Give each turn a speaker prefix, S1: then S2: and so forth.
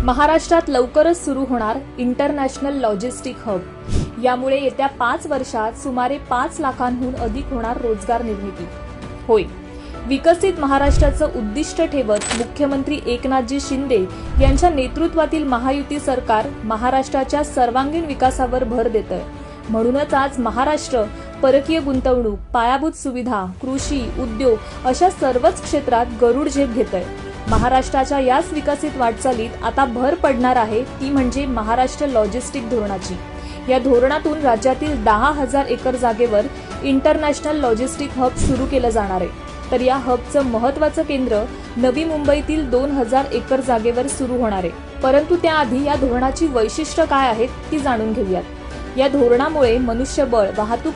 S1: महाराष्ट्रात लवकरच सुरू होणार इंटरनॅशनल लॉजिस्टिक हब। यामुळे येत्या 5 वर्षात सुमारे 5 लाखांहून अधिक होणार रोजगार निर्मिती। होय, विकसित महाराष्ट्राचं उद्दिष्ट ठेवत मुख्यमंत्री एकनाथजी शिंदे यांच्या नेतृत्वातील महायुती सरकार महाराष्ट्राच्या सर्वांगीण विकासावर भर देतंय। म्हणूनच आज महाराष्ट्र परकीय गुंतवणूक, पायाभूत सुविधा, कृषी, उद्योग अशा सर्वच क्षेत्रात गरुड झेप घेतंय। महाराष्ट्राच्या याच विकसित वाटचालीत आता भर पडणार आहे ती म्हणजे महाराष्ट्र लॉजिस्टिक धोरणाची। या धोरणातून राज्यातील 10,000 एकर जागेवर इंटरनॅशनल लॉजिस्टिक हब सुरू केलं जाणार आहे। तर या हबचं महत्त्वाचं केंद्र नवी मुंबईतील 2,000 एकर जागेवर सुरू होणार आहे। परंतु त्याआधी या धोरणाची वैशिष्ट्य काय आहेत ती जाणून घेऊयात। या धोरणामुळे मनुष्यबळ, वाहतूक